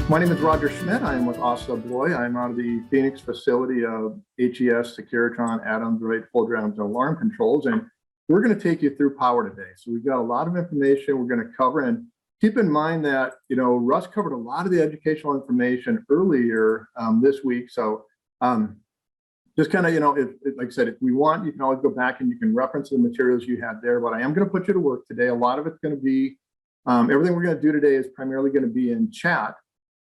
My name is Roger Schmidt. I am with Aql Series. I'm out of the Phoenix facility of HES, Securitron, Adams, Right, Full Drams, and Alarm Controls. And we're going to take you through power today. So we've got a lot of information we're going to cover. And keep in mind that, Russ covered a lot of the educational information earlier this week. So just kind of, like I said, if we want, you can always go back and you can reference the materials you had there. But I am going to put you to work today. A lot of it's going to be, everything we're going to do today is primarily going to be in chat.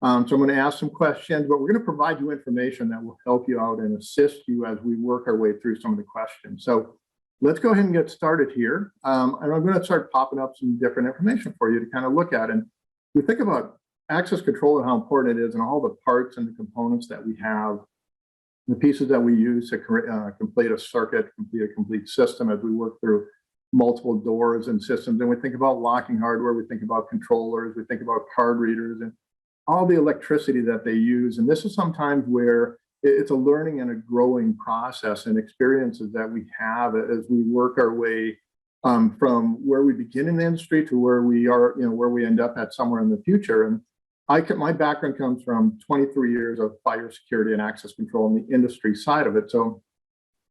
So I'm going to ask some questions, but we're going to provide you information that will help you out and assist you as we work our way through some of the questions. So let's go ahead and get started here. And I'm going to start popping up some different information for you to kind of look at. And we think about access control and how important it is and all the parts and the components that we have, the pieces that we use to complete a circuit, complete a complete system as we work through multiple doors and systems. And we think about locking hardware, we think about controllers, we think about card readers, and all the electricity that they use. And this is sometimes where it's a learning and a growing process and experiences that we have as we work our way from where we begin in the industry to where we are, where we end up at somewhere in the future. And my background comes from 23 years of fire security and access control in the industry side of it. So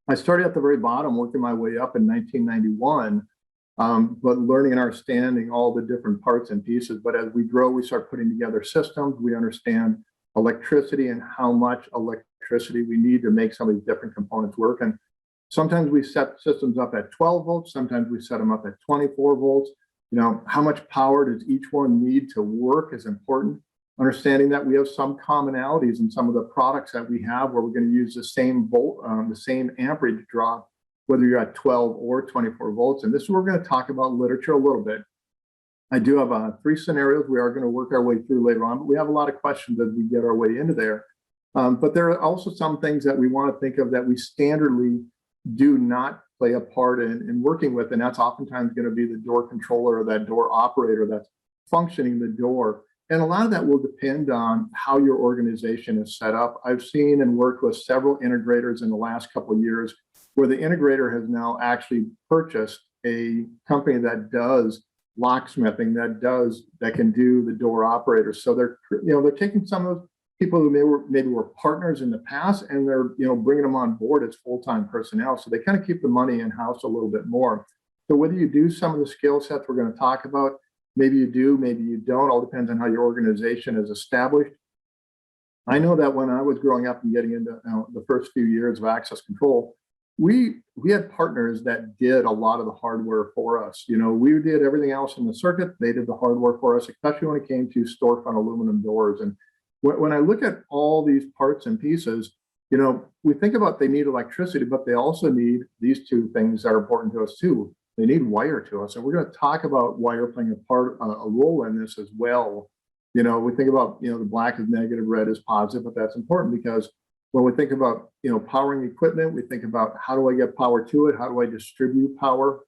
I started at the very bottom, working my way up in 1991. But learning and understanding all the different parts and pieces. But as we grow, we start putting together systems. We understand electricity and how much electricity we need to make some of these different components work. And sometimes we set systems up at 12 volts. Sometimes we set them up at 24 volts. How much power does each one need to work is important. Understanding that we have some commonalities in some of the products that we have where we're going to use the same volt, the same amperage drop, whether you're at 12 or 24 volts. And this is where we're going to talk about literature a little bit. I do have 3 scenarios we are going to work our way through later on, but we have a lot of questions as we get our way into there. But there are also some things that we want to think of that we standardly do not play a part in working with, and that's oftentimes going to be the door controller or that door operator that's functioning the door. And a lot of that will depend on how your organization is set up. I've seen and worked with several integrators in the last couple of years where the integrator has now actually purchased a company that does locksmithing, that can do the door operators. So they're taking some of those people who maybe were partners in the past, and they're bringing them on board as full-time personnel. So they kind of keep the money in-house a little bit more. So whether you do some of the skill sets we're going to talk about, maybe you do, maybe you don't, all depends on how your organization is established. I know that when I was growing up and getting into the first few years of access control, we had partners that did a lot of the hardware for us. We did everything else in the circuit. They did the hardware for us, especially when it came to storefront aluminum doors. And when I look at all these parts and pieces, we think about they need electricity, but they also need these 2 things that are important to us too. They need wire to us. And we're going to talk about wire playing a role in this as well. We think about, the black is negative, red is positive, but that's important because when we think about, powering equipment, we think about how do I get power to it? How do I distribute power?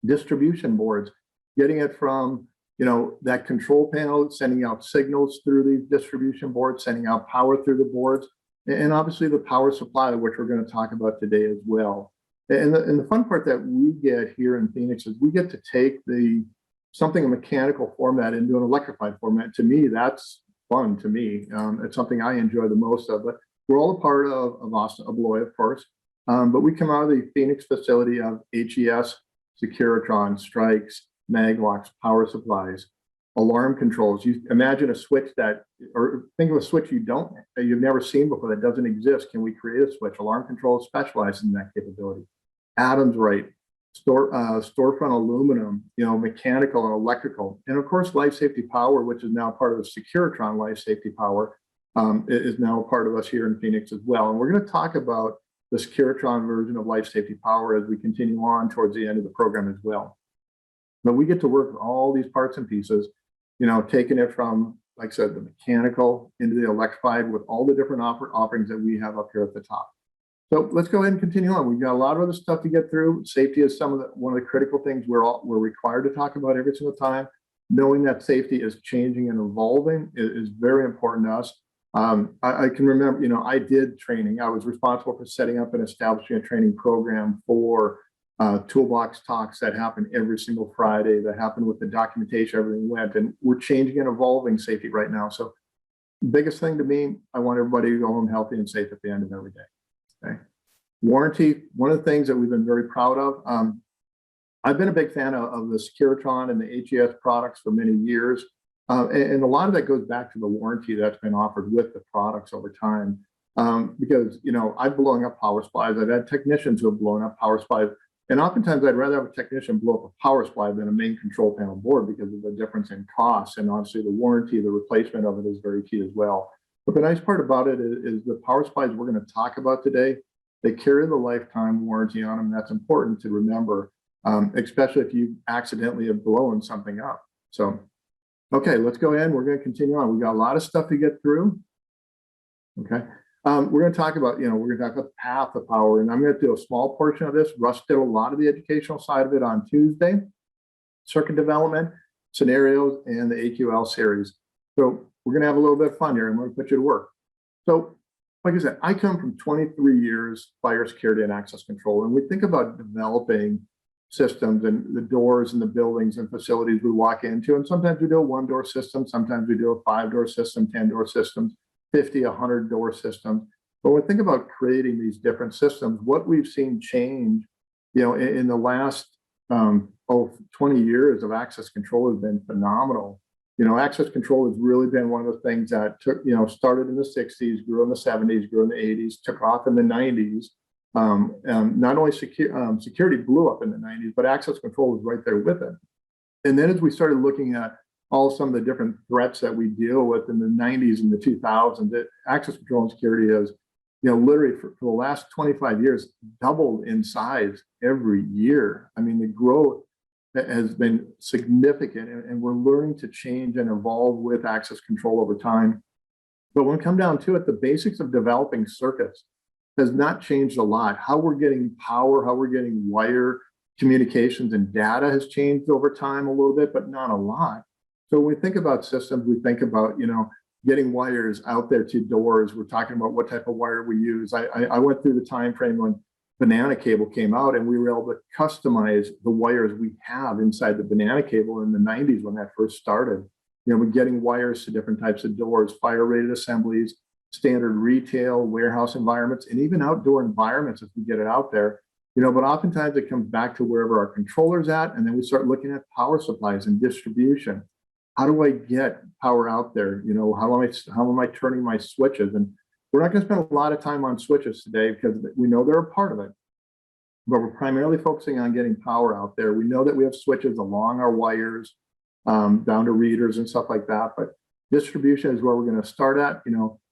Distribution boards, getting it from, that control panel, sending out signals through these distribution boards, sending out power through the boards, and obviously the power supply, which we're going to talk about today as well. And the fun part that we get here in Phoenix is we get to take something a mechanical format into an electrified format. To me, that's fun to me. It's something I enjoy the most of. But we're all a part of Aql Series, of course, but we come out of the Phoenix facility of HES, Securitron, strikes, mag locks, power supplies, alarm controls. You imagine a switch or think of a switch you've never seen before that doesn't exist. Can we create a switch? Alarm control specializes in that capability. Adams, right, storefront aluminum, mechanical and electrical, and of course life safety power, which is now part of the Securitron life safety power. Is now a part of us here in Phoenix as well. And we're going to talk about the Securitron version of life safety power as we continue on towards the end of the program as well. But we get to work with all these parts and pieces, taking it from, like I said, the mechanical into the electrified with all the different offerings that we have up here at the top. So let's go ahead and continue on. We've got a lot of other stuff to get through. Safety is one of the critical things we're required to talk about every single time. Knowing that safety is changing and evolving is very important to us. I can remember, I did training. I was responsible for setting up and establishing a training program for toolbox talks that happen every single Friday, that happen with the documentation, everything went. And we're changing and evolving safety right now. So Biggest thing to me, I want everybody to go home healthy and safe at the end of every day. Okay. Warranty, one of the things that we've been very proud of. I've been a big fan of the Securitron and the HES products for many years. And a lot of that goes back to the warranty that's been offered with the products over time. Because, you know, I've blown up power supplies. I've had technicians who have blown up power supplies. And oftentimes I'd rather have a technician blow up a power supply than a main control panel board because of the difference in costs. And obviously the warranty, the replacement of it is very key as well. But the nice part about it is the power supplies we're going to talk about today, they carry the lifetime warranty on them. And that's important to remember, especially if you accidentally have blown something up. So, okay, let's go ahead. We're going to continue on. We got a lot of stuff to get through. Okay. We're going to talk about, we're going to talk about the path of power, and I'm going to do a small portion of this. Russ did a lot of the educational side of it on Tuesday, circuit development, scenarios, and the Aql series. So we're going to have a little bit of fun here. I'm going to put you to work. So like I said, I come from 23 years fire security and access control, and we think about developing systems and the doors and the buildings and facilities we walk into. And sometimes we do a 1-door system, sometimes we do a 5-door system, 10-door systems, 50, 100-door systems. But when we think about creating these different systems, what we've seen change, in the last 20 years of access control has been phenomenal. Access control has really been one of the things that took, started in the 60s, grew in the 70s, grew in the 80s, took off in the 90s. Not only security blew up in the 90s, but access control was right there with it. And then as we started looking at some of the different threats that we deal with in the 90s and the 2000s, that access control and security has, literally for the last 25 years, doubled in size every year. I mean, the growth has been significant, and we're learning to change and evolve with access control over time. But when we come down to it, the basics of developing circuits has not changed a lot. How we're getting power, how we're getting wire communications and data has changed over time a little bit, but not a lot. So when we think about systems, we think about, getting wires out there to doors. We're talking about what type of wire we use. I went through the time frame when banana cable came out, and we were able to customize the wires we have inside the banana cable in the 90s when that first started. We're getting wires to different types of doors, fire-rated assemblies, standard retail, warehouse environments, and even outdoor environments if we get it out there. But oftentimes it comes back to wherever our controller's at, and then we start looking at power supplies and distribution. How do I get power out there? How am I turning my switches? And we're not going to spend a lot of time on switches today because we know they're a part of it, but we're primarily focusing on getting power out there. We know that we have switches along our wires, down to readers and stuff like that, but distribution is where we're going to start at.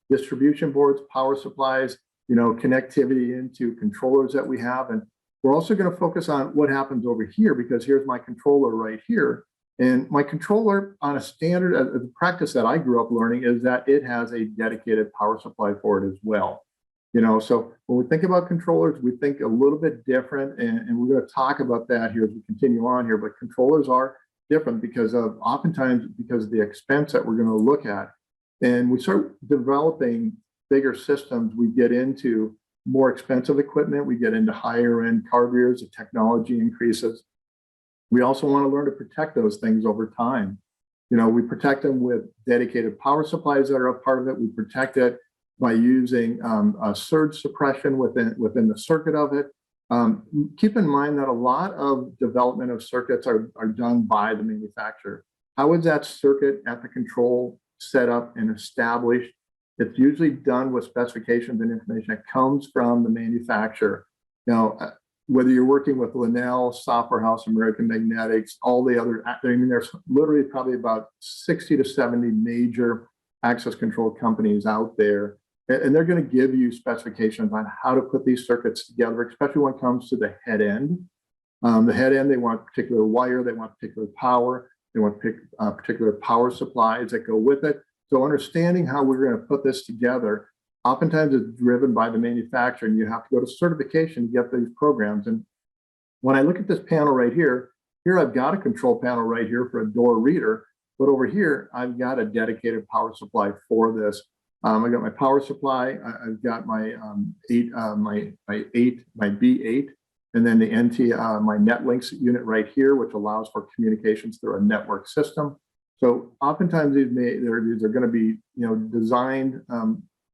Distribution boards, power supplies, connectivity into controllers that we have. And we're also going to focus on what happens over here, because here's my controller right here. And my controller, on a standard the practice that I grew up learning, is that it has a dedicated power supply for it as well. So when we think about controllers, we think a little bit different, and we're going to talk about that here as we continue on here. But controllers are different oftentimes because of the expense that we're going to look at. And we start developing bigger systems, we get into more expensive equipment, we get into higher end card readers, the technology increases. We also want to learn to protect those things over time. We protect them with dedicated power supplies that are a part of it. We protect it by using a surge suppression within the circuit of it. Keep in mind that a lot of development of circuits are done by the manufacturer. How is that circuit at the control set up and established? It's usually done with specifications and information that comes from the manufacturer. Whether you're working with Linnell, Software House, American Magnetics, all the other, there's literally probably about 60 to 70 major access control companies out there. And they're going to give you specifications on how to put these circuits together, especially when it comes to the head end. The head end, they want particular wire, they want particular power, they want particular power supplies that go with it. So understanding how we're going to put this together, oftentimes it's driven by the manufacturer, and you have to go to certification to get these programs. And when I look at this panel right here, I've got a control panel right here for a door reader, but over here, I've got a dedicated power supply for this. I got my power supply, I've got my B8, and then the NT, my NetLinks unit right here, which allows for communications through a network system. So oftentimes these are going to be, designed,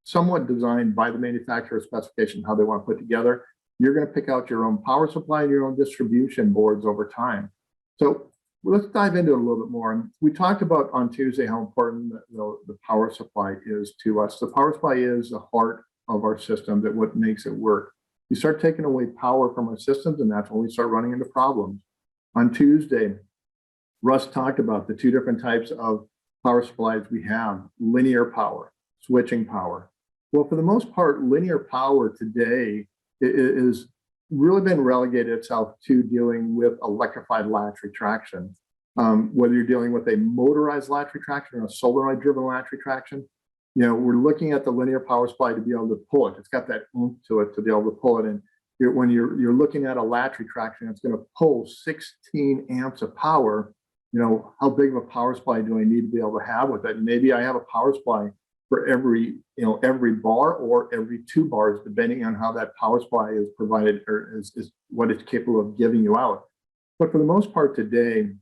somewhat designed by the manufacturer specification, how they want to put together. You're going to pick out your own power supply and your own distribution boards over time. So let's dive into it a little bit more. And we talked about on Tuesday how important the power supply is to us. The power supply is the heart of our system, that what makes it work. You start taking away power from our systems, and that's when we start running into problems. On Tuesday, Russ talked about the two different types of power supplies we have: linear power, switching power. Well, for the most part, linear power today is really been relegated itself to dealing with electrified latch retraction. Whether you're dealing with a motorized latch retraction or a solenoid-driven latch retraction, we're looking at the linear power supply to be able to pull it. It's got that oomph to it to be able to pull it. And when you're looking at a latch retraction, it's going to pull 16 amps of power. How big of a power supply do I need to be able to have with it? Maybe I have a power supply for every bar or every 2 bars, depending on how that power supply is provided or is what it's capable of giving you out. But for the most part today,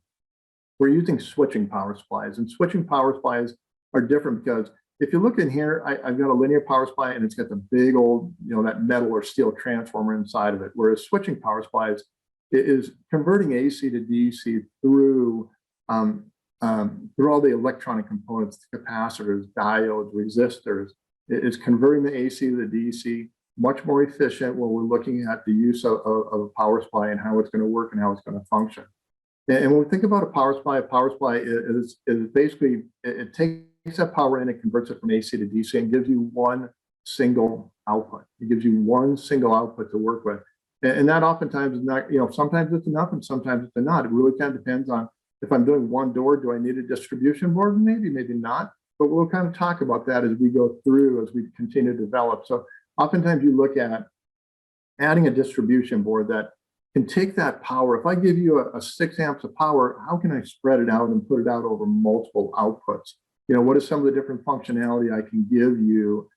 we're using switching power supplies, and switching power supplies are different because if you look in here, I've got a linear power supply and it's got the big old, that metal or steel transformer inside of it. Whereas switching power supplies is converting AC to DC through all the electronic components, capacitors, diodes, resistors. It's converting the AC to the DC, much more efficient when we're looking at the use of a power supply and how it's going to work and how it's going to function. And when we think about a power supply is basically, it takes that power in, it converts it from AC to DC and gives you one single output. It gives you one single output to work with. And that oftentimes is not, sometimes it's enough and sometimes it's not. It really kind of depends on if I'm doing one door, do I need a distribution board? Maybe not. But we'll kind of talk about that as we go through, as we continue to develop. So oftentimes you look at adding a distribution board that can take that power. If I give you a 6 amps of power, how can I spread it out and put it out over multiple outputs? What is some of the different functionality I can give you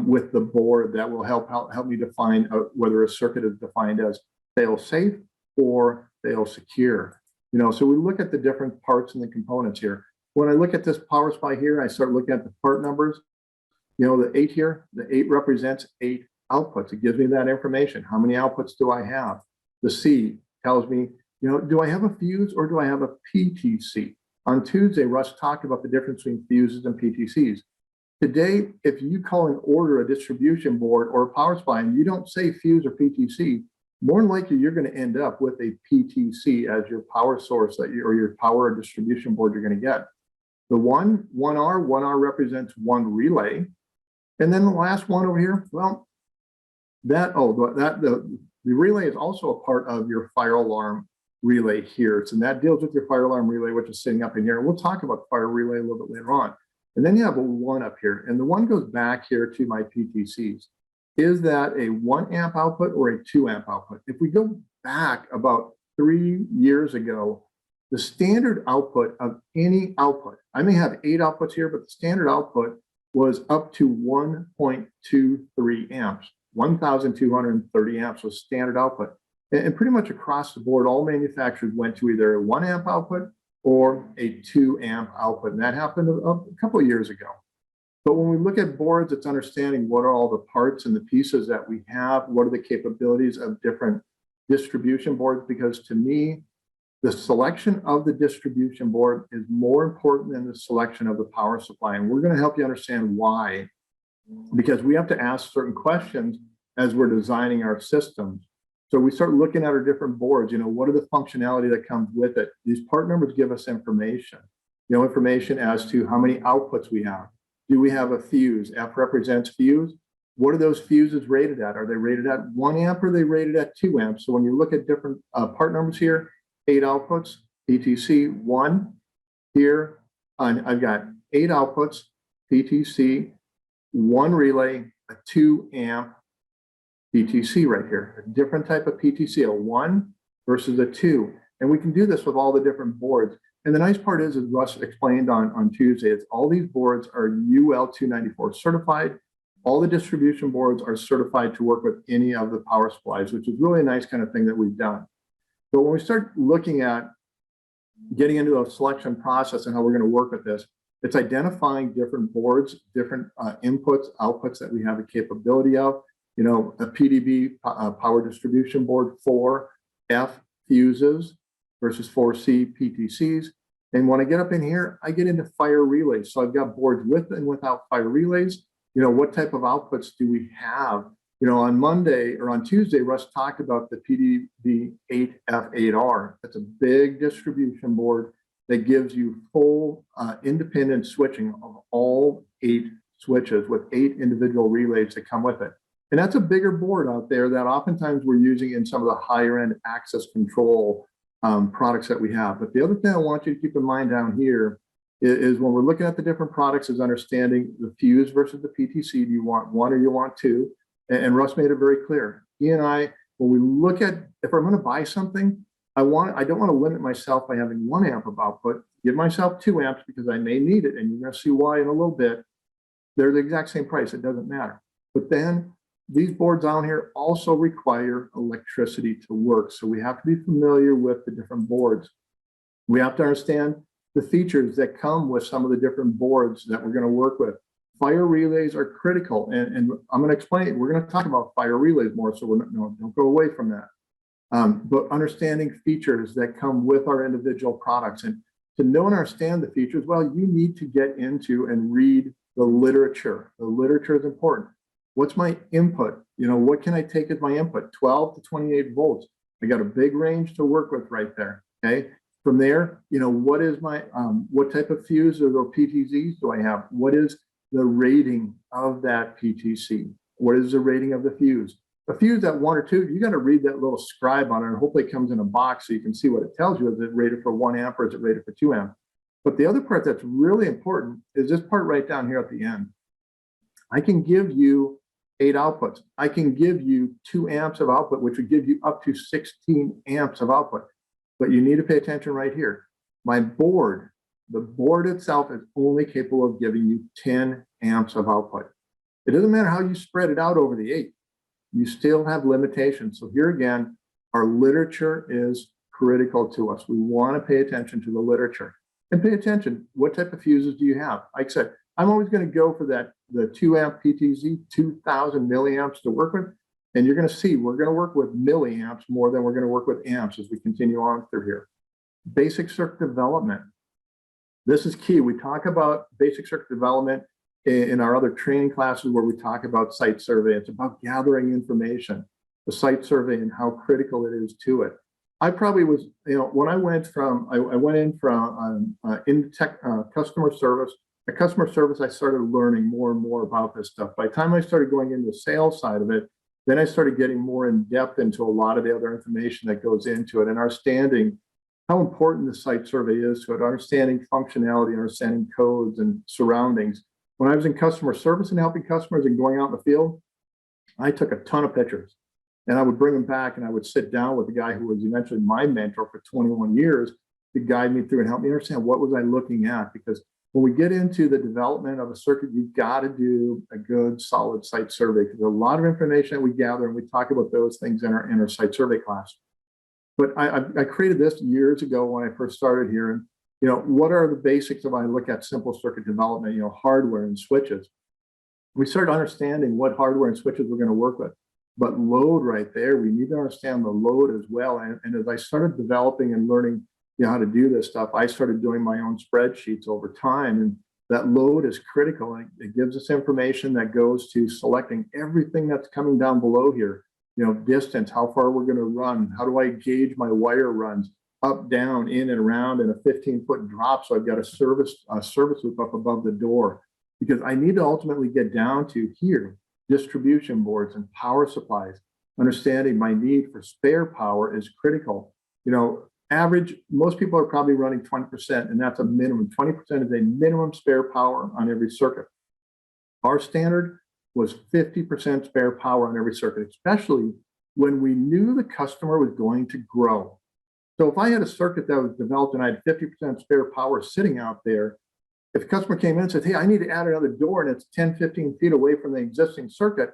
with the board that will help me define whether a circuit is defined as fail safe or fail secure. So we look at the different parts and the components here. When I look at this power supply here, I start looking at the part numbers. The 8 here, the 8 represents 8 outputs. It gives me that information. How many outputs do I have? The C tells me, do I have a fuse or do I have a PTC? On Tuesday, Russ talked about the difference between fuses and PTCs. Today, if you call and order a distribution board or a power supply and you don't say fuse or PTC, more than likely you're going to end up with a PTC as your power source or your power distribution board you're going to get. The 1R represents one relay. And then the last one over here, well, the relay is also a part of your fire alarm relay here. So that deals with your fire alarm relay, which is sitting up in here. And we'll talk about the fire relay a little bit later on. And then you have a 1 up here, and the 1 goes back here to my PTCs. Is that a 1 amp output or a 2 amp output? If we go back about 3 years ago, the standard output of any output, I may have 8 outputs here, but the standard output was up to 1.23 amps. 1,230 amps was standard output. And pretty much across the board, all manufacturers went to either a 1 amp output or a 2 amp output. And that happened a couple of years ago. But when we look at boards, it's understanding what are all the parts and the pieces that we have, what are the capabilities of different distribution boards, because to me, the selection of the distribution board is more important than the selection of the power supply. And we're going to help you understand why, because we have to ask certain questions as we're designing our systems. So we start looking at our different boards, what are the functionality that comes with it? These part numbers give us information, information as to how many outputs we have. Do we have a fuse? F represents fuse. What are those fuses rated at? Are they rated at 1 amp or are they rated at 2 amps? So when you look at different part numbers here, 8 outputs, PTC 1 here, I've got 8 outputs, PTC, 1 relay, a 2 amp PTC right here, a different type of PTC, a 1 versus a 2. And we can do this with all the different boards. And the nice part is, as Russ explained on Tuesday, is all these boards are UL 294 certified. All the distribution boards are certified to work with any of the power supplies, which is really a nice kind of thing that we've done. But when we start looking at getting into a selection process and how we're going to work with this. It's identifying different boards, different inputs, outputs that we have a capability of. You know, a PDB, power distribution board, 4F fuses versus 4C PTCs. And when I get up in here, I get into fire relays. So I've got boards with and without fire relays. You know, what type of outputs do we have? You know, on Monday or on Tuesday, Russ talked about the PDB 8F8R. That's a big distribution board that gives you full independent switching of all 8 switches with 8 individual relays that come with it. And that's a bigger board out there that oftentimes we're using in some of the higher end access control products that we have. But the other thing I want you to keep in mind down here is when we're looking at the different products is understanding the fuse versus the PTC. Do you want 1 or you want 2? And Russ made it very clear. He and I, when we look at, if I'm going to buy something, I don't want to limit myself by having 1 amp of output. Give myself 2 amps because I may need it. And you're going to see why in a little bit. They're the exact same price. It doesn't matter. But then these boards down here also require electricity to work. So we have to be familiar with the different boards. We have to understand the features that come with some of the different boards that we're going to work with. Fire relays are critical. And I'm going to explain, we're going to talk about fire relays more. So don't go away from that. But understanding features that come with our individual products, and to know and understand the features, well, you need to get into and read the literature. The literature is important. What's my input? You know, what can I take as my input? 12 to 28 volts. I got a big range to work with right there. Okay. From there, you know, what is my, what type of fuse or PTZs do I have? What is the rating of that PTC? What is the rating of the fuse? A fuse at 1 or 2, you got to read that little scribe on it, and hopefully it comes in a box so you can see what it tells you. Is it rated for 1 amp or is it rated for 2 amp? But the other part that's really important is this part right down here at the end. I can give you 8 outputs. I can give you 2 amps of output, which would give you up to 16 amps of output. But you need to pay attention right here. My board, the board itself is only capable of giving you 10 amps of output. It doesn't matter how you spread it out over the 8. You still have limitations. So here again, our literature is critical to us. We want to pay attention to the literature and pay attention. What type of fuses do you have? Like I said, I'm always going to go for the 2 amp PTZ, 2000 milliamps to work with. And you're going to see, we're going to work with milliamps more than we're going to work with amps as we continue on through here. Basic circuit development. This is key. We talk about basic circuit development in our other training classes where we talk about site survey. It's about gathering information, the site survey and how critical it is to it. I probably was, you know, when I went from, I went in from in tech, customer service. At customer service, I started learning more and more about this stuff. By the time I started going into the sales side of it, then I started getting more in depth into a lot of the other information that goes into it and understanding how important the site survey is to it, understanding functionality, understanding codes and surroundings. When I was in customer service and helping customers and going out in the field, I took a ton of pictures and I would bring them back and I would sit down with the guy who was eventually my mentor for 21 years to guide me through and help me understand what was I looking at. Because when we get into the development of a circuit, you've got to do a good, solid site survey because there's a lot of information that we gather and we talk about those things in our site survey class. But I created this years ago when I first started here. And, you know, what are the basics of, I look at simple circuit development, you know, hardware and switches. We started understanding what hardware and switches we're going to work with. But load right there, we need to understand the load as well. And as I started developing and learning, you know, how to do this stuff, I started doing my own spreadsheets over time. And that load is critical. It gives us information that goes to selecting everything that's coming down below here. You know, distance, how far we're going to run, how do I gauge my wire runs, up, down, in and around in a 15-foot drop. So I've got a service loop up above the door because I need to ultimately get down to here, distribution boards and power supplies. Understanding my need for spare power is critical. You know, average, most people are probably running 20%, and that's a minimum. 20% is a minimum spare power on every circuit. Our standard was 50% spare power on every circuit, especially when we knew the customer was going to grow. So if I had a circuit that was developed and I had 50% spare power sitting out there, if the customer came in and said, hey, I need to add another door and it's 10, 15 feet away from the existing circuit,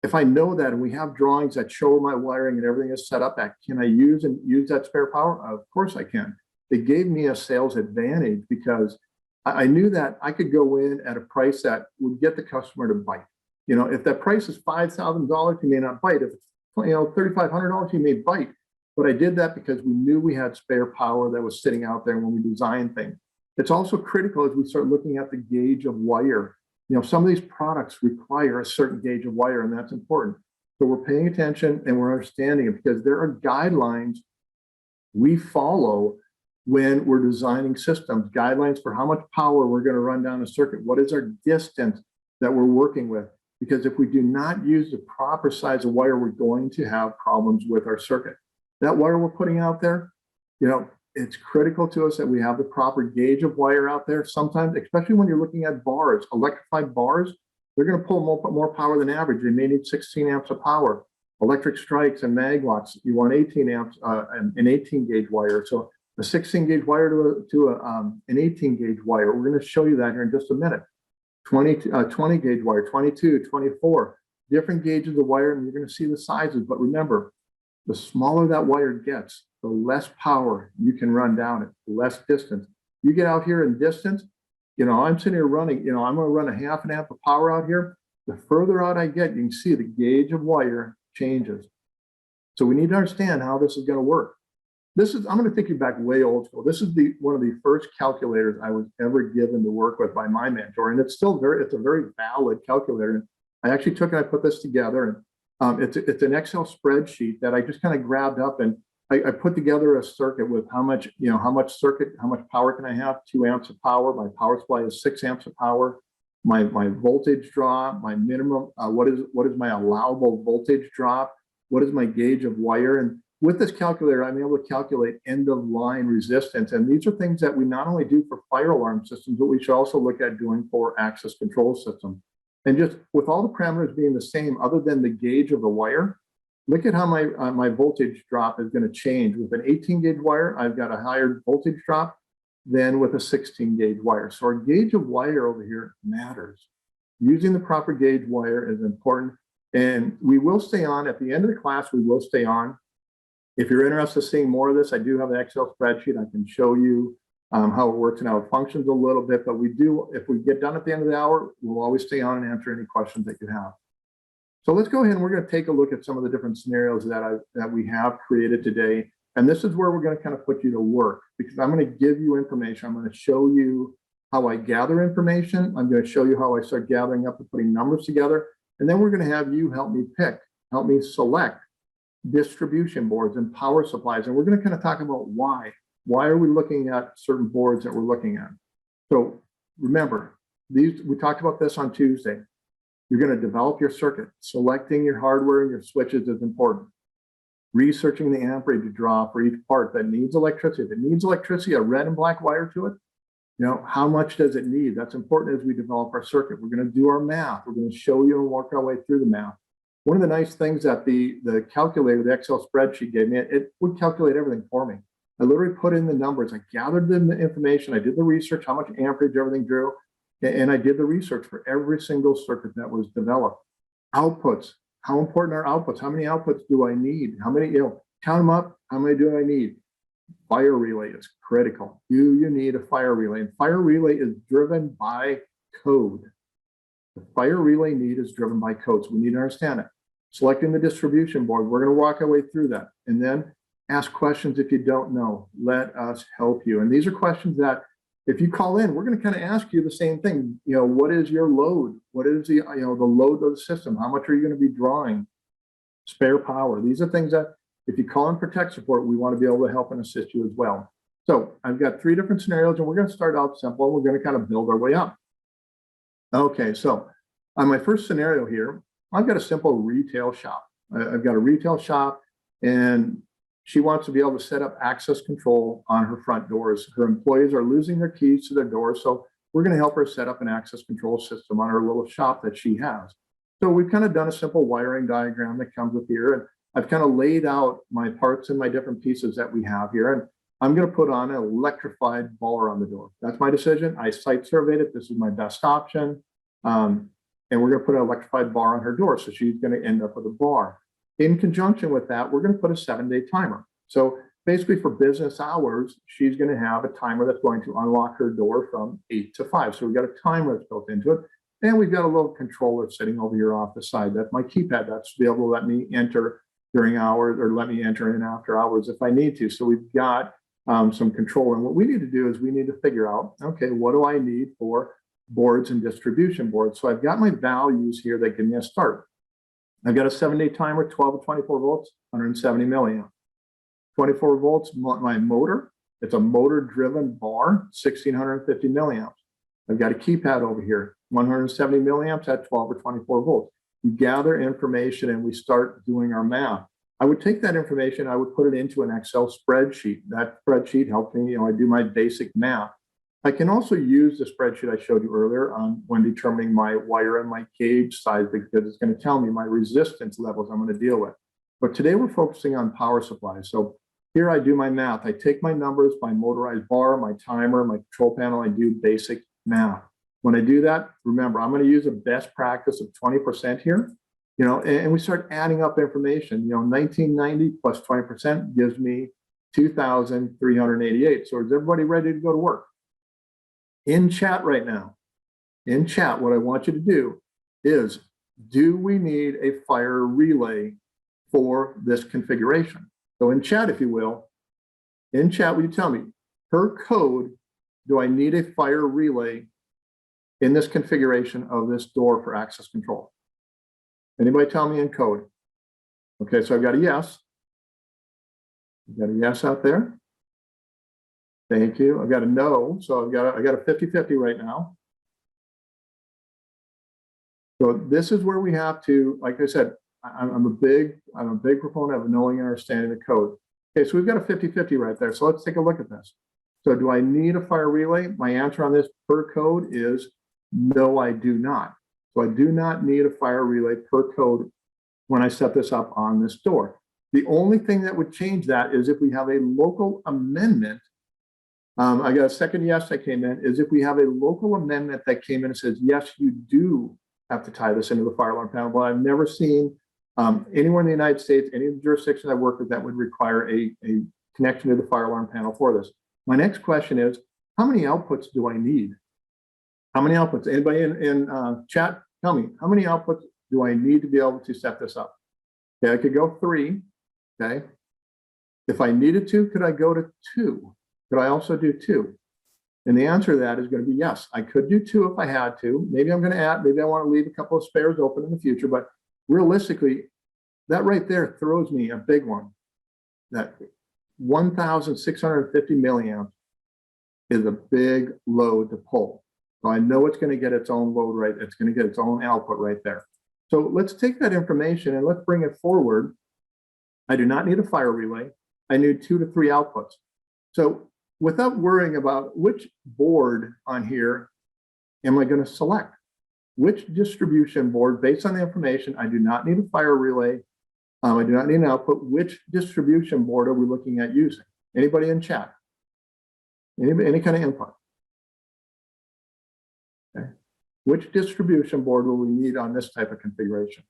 if I know that and we have drawings that show my wiring and everything is set up, can I use that spare power? Of course I can. it gave me a sales advantage because I knew that I could go in at a price that would get the customer to bite. If that price is $5,000, he may not bite. If it's $3,500, he may bite. But I did that because we knew we had spare power that was sitting out there when we designed things. It's also critical as we start looking at the gauge of wire. Some of these products require a certain gauge of wire, and that's important. So we're paying attention and we're understanding it because there are guidelines we follow when we're designing systems, guidelines for how much power we're going to run down a circuit. What is our distance that we're working with? Because if we do not use the proper size of wire, we're going to have problems with our circuit. That wire we're putting out there, it's critical to us that we have the proper gauge of wire out there. Sometimes, especially when you're looking at bars, electrified bars, they're going to pull more power than average. They may need 16 amps of power. Electric strikes and magwatts, you want 18 amps and an 18 gauge wire. So a 16 gauge wire to an 18 gauge wire. We're going to show you that here in just a minute. 20 gauge wire, 22, 24, different gauges of wire, and you're going to see the sizes. But remember, the smaller that wire gets, the less power you can run down it, the less distance. You get out here in distance, I'm sitting here running, I'm going to run a half an amp of power out here. The further out I get, you can see the gauge of wire changes. So we need to understand how this is going to work. I'm going to take you back way old school. This is one of the first calculators I was ever given to work with by my mentor, and it's a very valid calculator. I actually took and I put this together, and it's an Excel spreadsheet that I just kind of grabbed up, and I put together a circuit with how much power can I have? 2 amps of power. My power supply is 6 amps of power. My voltage drop, my minimum, what is my allowable voltage drop? What is my gauge of wire? And with this calculator, I'm able to calculate end of line resistance. And these are things that we not only do for fire alarm systems, but we should also look at doing for access control systems. And just with all the parameters being the same, other than the gauge of the wire, look at how my voltage drop is going to change. With an 18 gauge wire, I've got a higher voltage drop than with a 16 gauge wire. So our gauge of wire over here matters. Using the proper gauge wire is important. And we will stay on at the end of the class. We will stay on. If you're interested in seeing more of this, I do have an Excel spreadsheet. I can show you how it works and how it functions a little bit. But if we get done at the end of the hour, we'll always stay on and answer any questions that you have. So let's go ahead and we're going to take a look at some of the different scenarios that we have created today. And this is where we're going to kind of put you to work, because I'm going to give you information. I'm going to show you how I gather information. I'm going to show you how I start gathering up and putting numbers together. And then we're going to have you help me select distribution boards and power supplies. And we're going to kind of talk about why. Why are we looking at certain boards that we're looking at? So remember, we talked about this on Tuesday. You're going to develop your circuit. Selecting your hardware and your switches is important. Researching the amperage draw for each part that needs electricity. If it needs electricity, a red and black wire to it, how much does it need? That's important as we develop our circuit. We're going to do our math. We're going to show you and work our way through the math. One of the nice things that the calculator, the Excel spreadsheet gave me, it would calculate everything for me. I literally put in the numbers. I gathered the information. I did the research, how much amperage everything drew, and I did the research for every single circuit that was developed. Outputs. How important are outputs? How many outputs do I need? How many, count them up. How many do I need? Fire relay is critical. Do you need a fire relay? And fire relay is driven by code. The fire relay need is driven by code. So we need to understand it. Selecting the distribution board, we're going to walk our way through that. And then ask questions if you don't know. Let us help you. And these are questions that if you call in, we're going to kind of ask you the same thing. What is your load? What is the load of the system? How much are you going to be drawing? Spare power. These are things that if you call in for tech support, we want to be able to help and assist you as well. So I've got 3 different scenarios, and we're going to start out simple. We're going to kind of build our way up. Okay, so on my first scenario here, I've got a simple retail shop. I've got a retail shop, and she wants to be able to set up access control on her front doors. Her employees are losing their keys to their doors, so we're going to help her set up an access control system on her little shop that she has. So we've kind of done a simple wiring diagram that comes with here, and I've kind of laid out my parts and my different pieces that we have here, and I'm going to put on an electrified bar on the door. That's my decision. I site surveyed it. This is my best option. And we're going to put an electrified bar on her door. So she's going to end up with a bar. In conjunction with that, we're going to put a 7-day timer. So basically for business hours, she's going to have a timer that's going to unlock her door from 8 to 5. So we've got a timer that's built into it. And we've got a little controller sitting over here off the side. That's my keypad. That's to be able to let me enter during hours or let me enter in after hours if I need to. So we've got some control. And what we need to do is we need to figure out, okay, what do I need for boards and distribution boards? So I've got my values here that give me a start. I've got a 7-day timer, 12 to 24 volts, 170 milliamps. 24 volts, my motor, it's a motor driven bar, 1650 milliamps. I've got a keypad over here, 170 milliamps at 12 or 24 volts. We gather information and we start doing our math. I would take that information, I would put it into an Excel spreadsheet. That spreadsheet helps me, I do my basic math. I can also use the spreadsheet I showed you earlier on when determining my wire and my gauge size, because it's going to tell me my resistance levels I'm going to deal with. But today we're focusing on power supplies. So here I do my math. I take my numbers, my motorized bar, my timer, my control panel, I do basic math. When I do that, remember, I'm going to use a best practice of 20% here, and we start adding up information. 1990 plus 20% gives me 2,388. So is everybody ready to go to work? In chat right now, what I want you to do is, do we need a fire relay for this configuration? So in chat, if you will, will you tell me, per code, do I need a fire relay in this configuration of this door for access control? Anybody tell me in code? Okay, so I've got a yes. I've got a yes out there. Thank you. I've got a no, so I got a 50-50 right now. So this is where we have to, like I said, I'm a big proponent of knowing and understanding the code. Okay, so we've got a 50-50 right there. So let's take a look at this. So do I need a fire relay? My answer on this per code is no, I do not. So I do not need a fire relay per code when I set this up on this door. The only thing that would change that is if we have a local amendment. I got a second yes that came in, is if we have a local amendment that came in and says, yes, you do have to tie this into the fire alarm panel. But I've never seen anywhere in the United States, any of the jurisdictions I work with, that would require a connection to the fire alarm panel for this. My next question is, how many outputs do I need? How many outputs? Anybody in chat, tell me, how many outputs do I need to be able to set this up? Okay, I could go 3, okay? If I needed to, could I go to 2? Could I also do 2? And the answer to that is going to be yes. I could do 2 if I had to. Maybe I'm going to add, maybe I want to leave a couple of spares open in the future, but realistically, that right there throws me a big one. That 1,650 milliamps is a big load to pull. So I know it's going to get its own load right. It's going to get its own output right there. So let's take that information and let's bring it forward. I do not need a fire relay. I need 2 to 3 outputs. So without worrying about which board on here am I going to select, which distribution board, based on the information, I do not need a fire relay. I do not need an output. Which distribution board are we looking at using? Anybody in chat? Any kind of input? Okay. Which distribution board will we need on this type of configuration?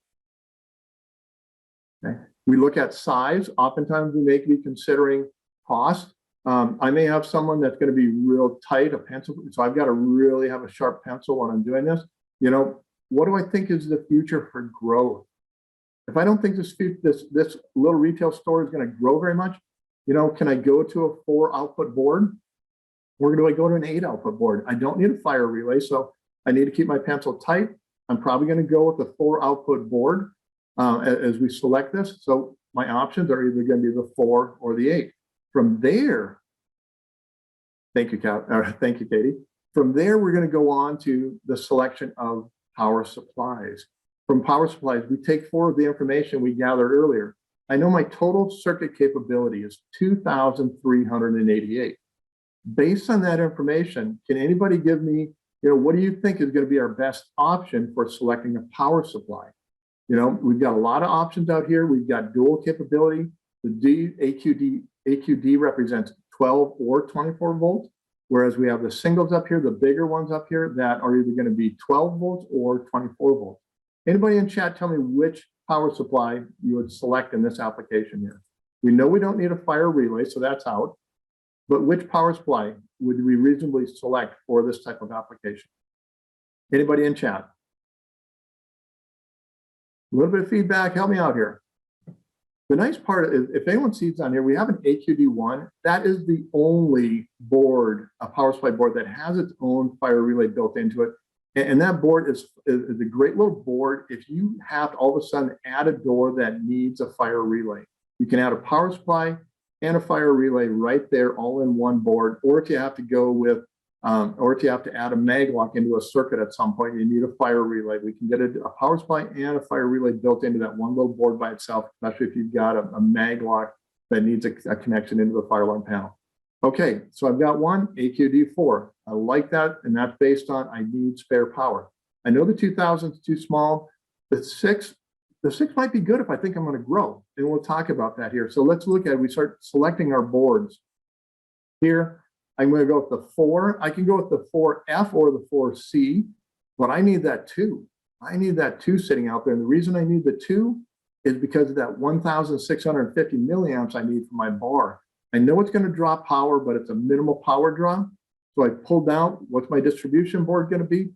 Okay. We look at size. Oftentimes we may be considering cost. I may have someone that's going to be real tight, a pencil. So I've got to really have a sharp pencil when I'm doing this. What do I think is the future for growth? If I don't think this little retail store is going to grow very much, can I go to a 4 output board? Or do I go to an 8 output board? I don't need a fire relay, so I need to keep my pencil tight. I'm probably going to go with the 4 output board as we select this. So my options are either going to be the 4 or the 8. From there, thank you, Katie. From there, we're going to go on to the selection of power supplies. From power supplies, we take forward the information we gathered earlier. I know my total circuit capability is 2,388. Based on that information, can anybody give me, what do you think is going to be our best option for selecting a power supply? We've got a lot of options out here. We've got dual capability. The AQD represents 12 or 24 volts, whereas we have the singles up here, the bigger ones up here, that are either going to be 12 volts or 24 volts. Anybody in chat tell me which power supply you would select in this application here? We know we don't need a fire relay, so that's out. But which power supply would we reasonably select for this type of application? Anybody in chat? A little bit of feedback, help me out here. The nice part is, if anyone sees on here, we have an AQD1. That is the only board, a power supply board that has its own fire relay built into it. And that board is a great little board. If you have to all of a sudden add a door that needs a fire relay, you can add a power supply and a fire relay right there, all in one board. Or if you have to go with, or if you have to add a mag lock into a circuit at some point, you need a fire relay. We can get a power supply and a fire relay built into that one little board by itself, especially if you've got a mag lock that needs a connection into the fire alarm panel. Okay, so I've got one AQD4. I like that, and that's based on I need spare power. I know the 2000 is too small. The six might be good if I think I'm going to grow, and we'll talk about that here. So let's look at, we start selecting our boards. Here, I'm going to go with the 4. I can go with the 4F or the 4C, but I need that 2. I need that 2 sitting out there, and the reason I need the 2 is because of that 1,650 milliamps I need for my bar. I know it's going to draw power, but it's a minimal power draw. So I pulled out, what's my distribution board going to be?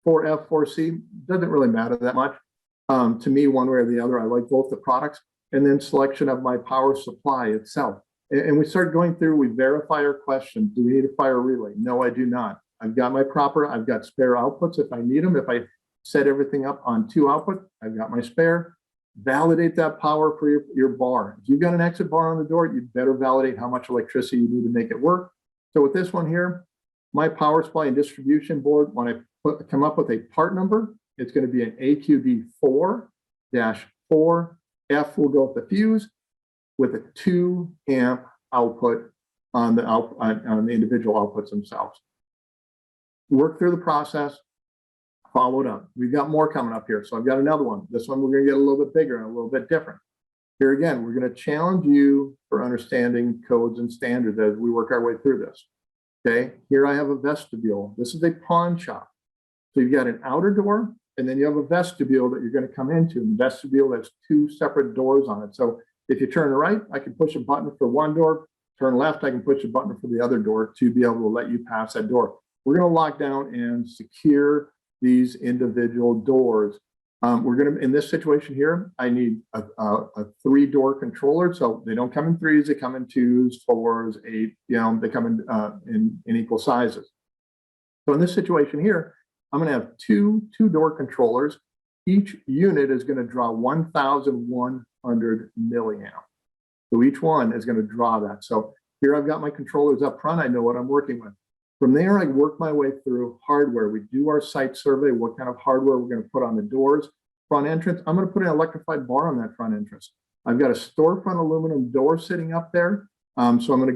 4F, 4C, doesn't really matter that much. To me, one way or the other, I like both the products. And then selection of my power supply itself. And we start going through, we verify our questions. Do we need a fire relay? No, I do not. I've got I've got spare outputs if I need them. If I set everything up on 2 outputs, I've got my spare. Validate that power for your bar. If you've got an exit bar on the door, you better validate how much electricity you need to make it work. So with this one here, my power supply and distribution board, when I come up with a part number, it's going to be an AQD4-4F will go with the fuse with a 2 amp output on the individual outputs themselves. Work through the process. Follow it up. We've got more coming up here. So I've got another one. This one we're going to get a little bit bigger and a little bit different. Here again, we're going to challenge you for understanding codes and standards as we work our way through this. Okay, here I have a vestibule. This is a pawn shop. So you've got an outer door, and then you have a vestibule that you're going to come into. And the vestibule has 2 separate doors on it. So if you turn right, I can push a button for one door. Turn left, I can push a button for the other door to be able to let you pass that door. We're going to lock down and secure these individual doors. We're going to, in this situation here, I need a 3-door controller. So they don't come in 3s, they come in 2s, 4s, 8, they come in equal sizes. So in this situation here, I'm going to have 2 2-door controllers. Each unit is going to draw 1,100 milliamps. So each one is going to draw that. So here I've got my controllers up front. I know what I'm working with. From there, I work my way through hardware. We do our site survey, what kind of hardware we're going to put on the doors. Front entrance, I'm going to put an electrified bar on that front entrance. I've got a storefront aluminum door sitting up there. So I'm going to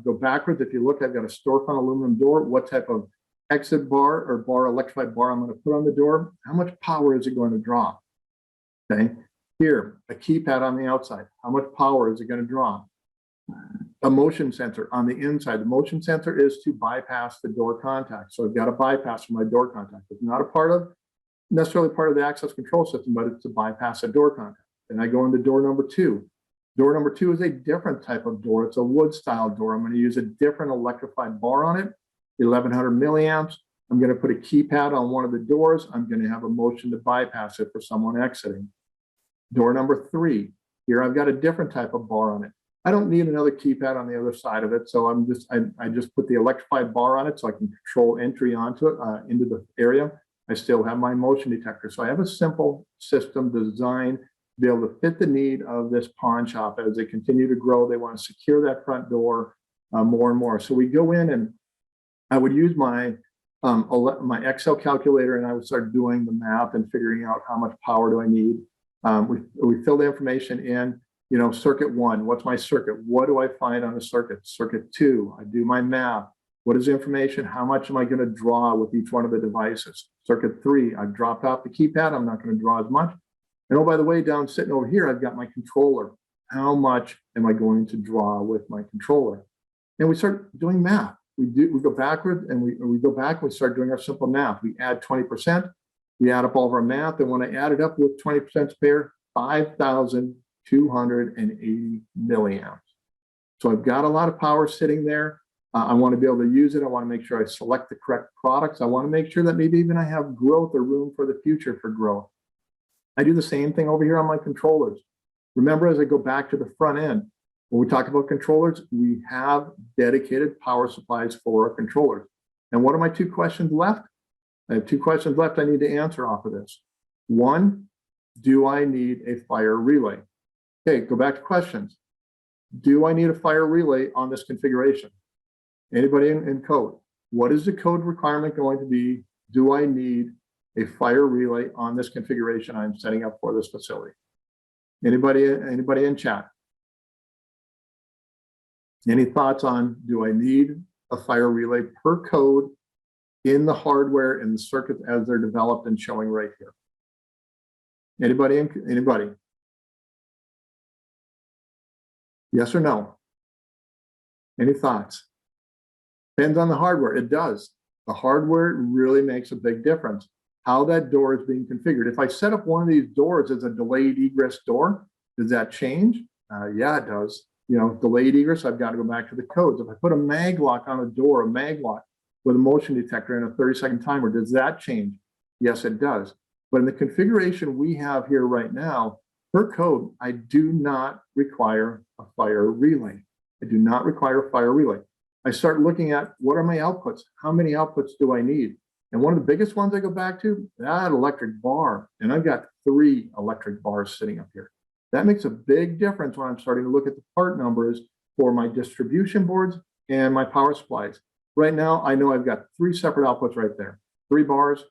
go backwards. If you look, I've got a storefront aluminum door. What type of exit bar or electrified bar I'm going to put on the door? How much power is it going to draw? Okay. Here, a keypad on the outside. How much power is it going to draw? A motion sensor on the inside. The motion sensor is to bypass the door contact. So I've got a bypass for my door contact. It's not necessarily part of the access control system, but it's to bypass a door contact. And I go into door number 2. Door number 2 is a different type of door. It's a wood style door. I'm going to use a different electrified bar on it, 1,100 milliamps. I'm going to put a keypad on one of the doors. I'm going to have a motion to bypass it for someone exiting. Door number 3. Here I've got a different type of bar on it. I don't need another keypad on the other side of it. So I just put the electrified bar on it so I can control entry onto it, into the area. I still have my motion detector. So I have a simple system designed to be able to fit the need of this pawn shop. As they continue to grow, they want to secure that front door more and more. So we go in, and I would use my Excel calculator, and I would start doing the math and figuring out how much power do I need. We fill the information in. Circuit 1, what's my circuit? What do I find on the circuit? Circuit 2, I do my math. What is the information? How much am I going to draw with each one of the devices? Circuit 3, I've dropped off the keypad. I'm not going to draw as much. And oh, by the way, down sitting over here, I've got my controller. How much am I going to draw with my controller? And we start doing math. We go backward, and we go back, and we start doing our simple math. We add 20%. We add up all of our math. And when I add it up with 20% spare, 5,000 280 milliamps. So I've got a lot of power sitting there. I want to be able to use it. I want to make sure I select the correct products. I want to make sure that maybe even I have growth or room for the future for growth. I do the same thing over here on my controllers. Remember, as I go back to the front end, when we talk about controllers, we have dedicated power supplies for our controllers. And what are my two questions left? I have two questions left I need to answer off of this. One, do I need a fire relay? Okay, go back to questions. Do I need a fire relay on this configuration? Anybody in code? What is the code requirement going to be? Do I need a fire relay on this configuration I'm setting up for this facility? Anybody in chat? Any thoughts on, do I need a fire relay per code in the hardware and the circuits as they're developed and showing right here? Anybody? Yes or no? Any thoughts? Depends on the hardware. It does. The hardware really makes a big difference. How that door is being configured. If I set up one of these doors as a delayed egress door, does that change? Yeah, it does. You know, delayed egress, I've got to go back to the codes. If I put a mag lock on a door, a mag lock with a motion detector and a 30-second timer, does that change? Yes, it does. But in the configuration we have here right now, per code, I do not require a fire relay. I do not require a fire relay. I start looking at what are my outputs? How many outputs do I need? And one of the biggest ones I go back to, that electric bar. And I've got 3 electric bars sitting up here. That makes a big difference when I'm starting to look at the part numbers for my distribution boards and my power supplies. Right now, I know I've got 3 separate outputs right there. 3 bars,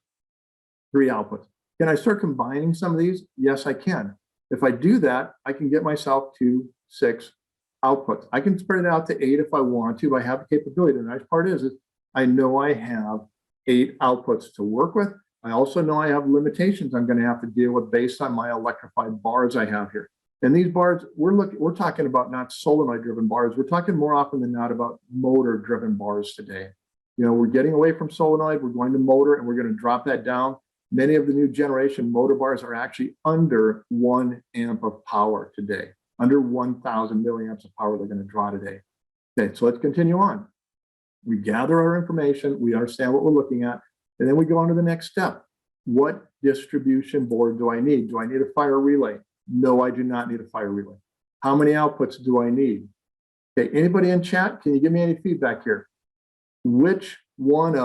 3 outputs. Can I start combining some of these? Yes, I can. If I do that, I can get myself to 6 outputs. I can spread it out to 8 if I want to. I have the capability. The nice part is I know I have 8 outputs to work with. I also know I have limitations I'm going to have to deal with based on my electrified bars I have here. And these bars, we're talking about not solenoid-driven bars. We're talking more often than not about motor-driven bars today. You know, we're getting away from solenoid. We're going to motor, and we're going to drop that down. Many of the new generation motor bars are actually under 1 amp of power today. Under 1,000 milliamps of power they're going to draw today. Okay, so let's continue on. We gather our information, we understand what we're looking at, and then we go on to the next step. What distribution board do I need? Do I need a fire relay? No, I do not need a fire relay. How many outputs do I need? Okay, anybody in chat, can you give me any feedback here? Which board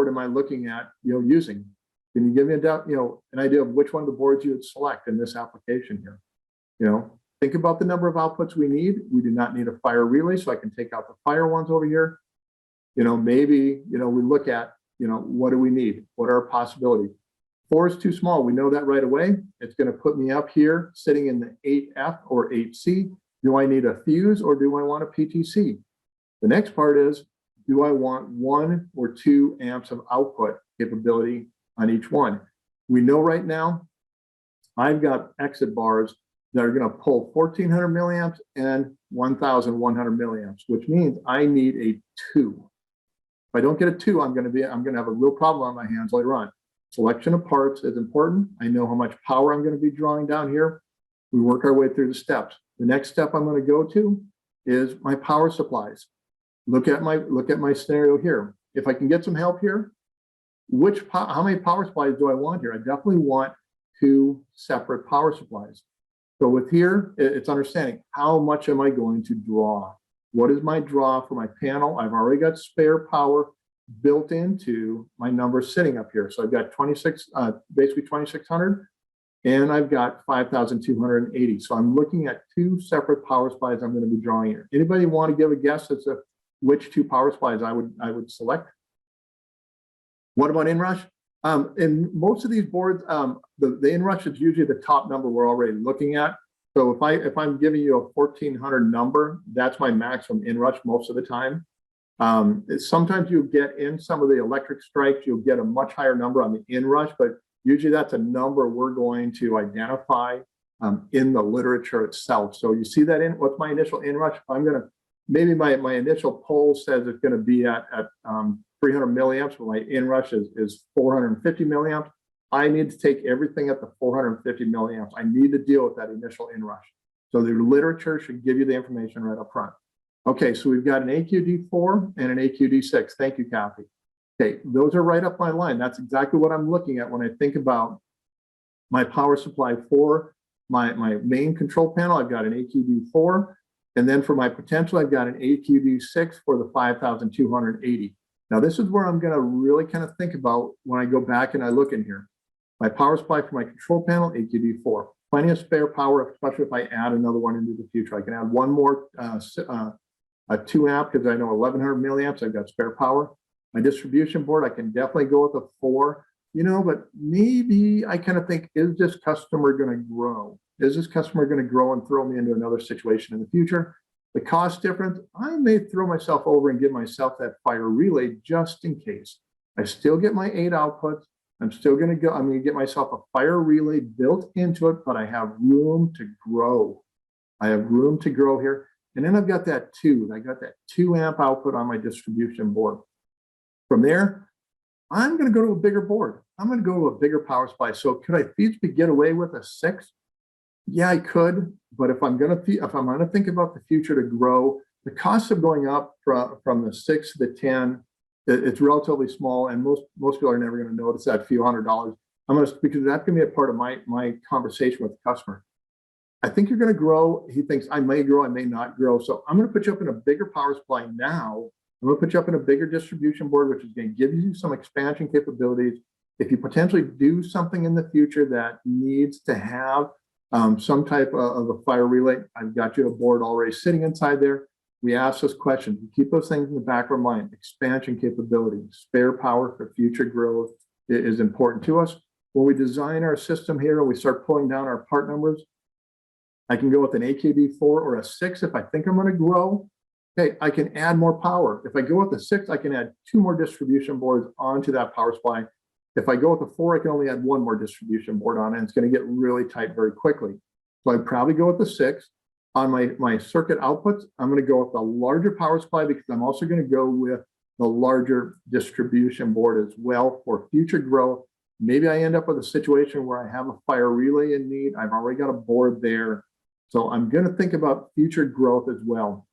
am I looking at, using? Can you give me an idea of which one of the boards you would select in this application here? Think about the number of outputs we need. We do not need a fire relay, so I can take out the fire ones over here. Maybe, we look at, what do we need? What are our possibilities? 4 is too small. We know that right away. It's going to put me up here sitting in the 8F or 8C. Do I need a fuse or do I want a PTC? The next part is, do I want 1 or 2 amps of output capability on each one? We know right now, I've got exit bars that are going to pull 1,400 milliamps and 1,100 milliamps, which means I need a 2. If I don't get a 2, I'm going to have a real problem on my hands later on. Selection of parts is important. I know how much power I'm going to be drawing down here. We work our way through the steps. The next step I'm going to go to is my power supplies. Look at my scenario here. If I can get some help here, how many power supplies do I want here? I definitely want 2 separate power supplies. So with here, it's understanding how much am I going to draw? What is my draw for my panel? I've already got spare power built into my numbers sitting up here. So I've got basically 2,600, and I've got 5,280. So I'm looking at 2 separate power supplies I'm going to be drawing here. Anybody want to give a guess as to which 2 power supplies I would select? What about inrush? In most of these boards, the inrush is usually the top number we're already looking at. So if I'm giving you a 1,400 number, that's my maximum inrush most of the time. Sometimes you get in some of the electric strikes, you'll get a much higher number on the inrush, but usually that's a number we're going to identify in the literature itself. So you see that what's my initial inrush? Maybe my initial poll says it's going to be at 300 milliamps, but my inrush is 450 milliamps. I need to take everything at the 450 milliamps. I need to deal with that initial inrush. So the literature should give you the information right up front. Okay, so we've got an AQD4 and an AQD6. Thank you, Kathy. Okay, those are right up my line. That's exactly what I'm looking at when I think about my power supply for my main control panel. I've got an AQD4, and then for my potential, I've got an AQD6 for the 5280. Now, this is where I'm going to really kind of think about when I go back and I look in here. My power supply for my control panel, AQD4. Plenty of spare power, especially if I add another one into the future. I can add one more a 2 amp because I know 1100 milliamps. I've got spare power. My distribution board, I can definitely go with a 4, but maybe I kind of think, is this customer going to grow? Is this customer going to grow and throw me into another situation in the future? The cost difference, I may throw myself over and give myself that fire relay just in case. I still get my 8 outputs. I'm going to get myself a fire relay built into it, but I have room to grow. I have room to grow here. And then I've got that 2. I got that 2 amp output on my distribution board. From there, I'm going to go to a bigger board. I'm going to go to a bigger power supply. So could I feasibly get away with a 6? Yeah, I could. But if I'm going to think about the future to grow, the cost of going up from the 6 to the 10, it's relatively small, and most people are never going to notice that few $100s. Because that's going to be a part of my conversation with the customer. I think you're going to grow. He thinks I may grow, I may not grow. So I'm going to put you up in a bigger power supply now. I'm going to put you up in a bigger distribution board, which is going to give you some expansion capabilities. If you potentially do something in the future that needs to have some type of a fire relay, I've got you a board already sitting inside there. We ask those questions. We keep those things in the back of our mind. Expansion capability, spare power for future growth is important to us. When we design our system here and we start pulling down our part numbers, I can go with an AQD4 or a 6 if I think I'm going to grow. Okay, I can add more power. If I go with a 6, I can add 2 more distribution boards onto that power supply. If I go with a 4, I can only add 1 more distribution board on it, and it's going to get really tight very quickly. So I'd probably go with the 6. On my circuit outputs, I'm going to go with the larger power supply because I'm also going to go with the larger distribution board as well for future growth. Maybe I end up with a situation where I have a fire relay in need. I've already got a board there. So I'm going to think about future growth as well.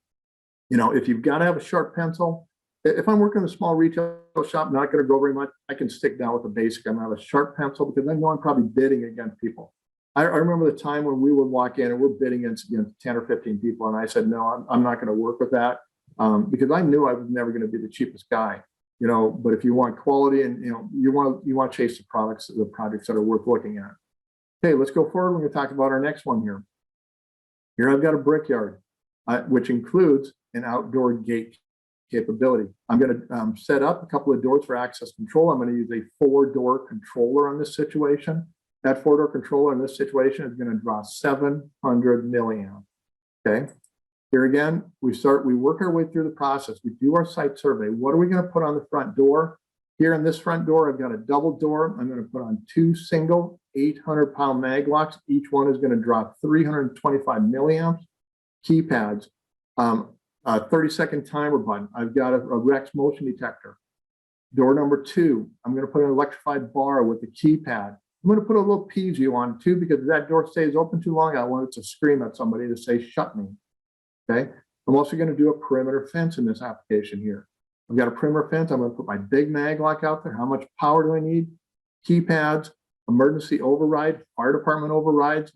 If you've got to have a sharp pencil, if I'm working in a small retail shop, not going to grow very much, I can stick down with the basic. I'm going to have a sharp pencil because I know I'm probably bidding against people. I remember the time when we would walk in and we're bidding against 10 or 15 people. And I said, no, I'm not going to work with that because I knew I was never going to be the cheapest guy, but if you want quality and, you want to chase the projects that are worth looking at. Okay, let's go forward. We're going to talk about our next one here. Here I've got a brickyard, which includes an outdoor gate capability. I'm going to set up a couple of doors for access control. I'm going to use a 4-door controller on this situation. That 4-door controller in this situation is going to draw 700 milliamps. Okay. Here again, we work our way through the process. We do our site survey. What are we going to put on the front door? Here in this front door, I've got a double door. I'm going to put on 2 single 800-pound mag locks. Each one is going to draw 325 milliamps. Keypads, a 30-second timer button. I've got a Rex motion detector. Door number 2, I'm going to put an electrified bar with the keypad. I'm going to put a little PGU on too, because if that door stays open too long, I want it to scream at somebody to say, shut me. Okay. I'm also going to do a perimeter fence in this application here. I've got a perimeter fence. I'm going to put my big mag lock out there. How much power do I need? Keypads, emergency override, fire department overrides,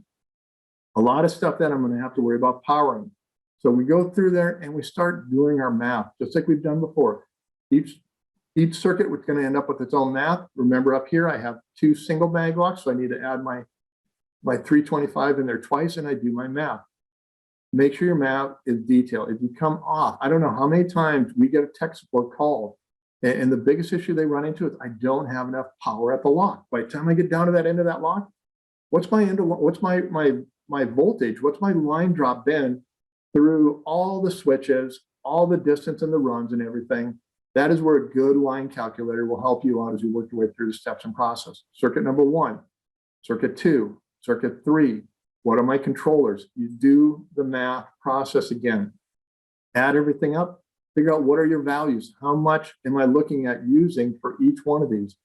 a lot of stuff that I'm going to have to worry about powering. So we go through there and we start doing our math, just like we've done before. Each circuit is going to end up with its own math. Remember up here, I have 2 single mag locks, so I need to add my 325 in there twice, and I do my math. Make sure your math is detailed. If you come off, I don't know how many times we get a tech support call, and the biggest issue they run into is I don't have enough power at the lock. By the time I get down to that end of that lock, what's my voltage? What's my line drop been through all the switches, all the distance and the runs and everything? That is where a good line calculator will help you out as you work your way through the steps and process. Circuit number 1, circuit 2, circuit 3. What are my controllers? You do the math process again. Add everything up. Figure out what are your values. How much am I looking at using for each one of these?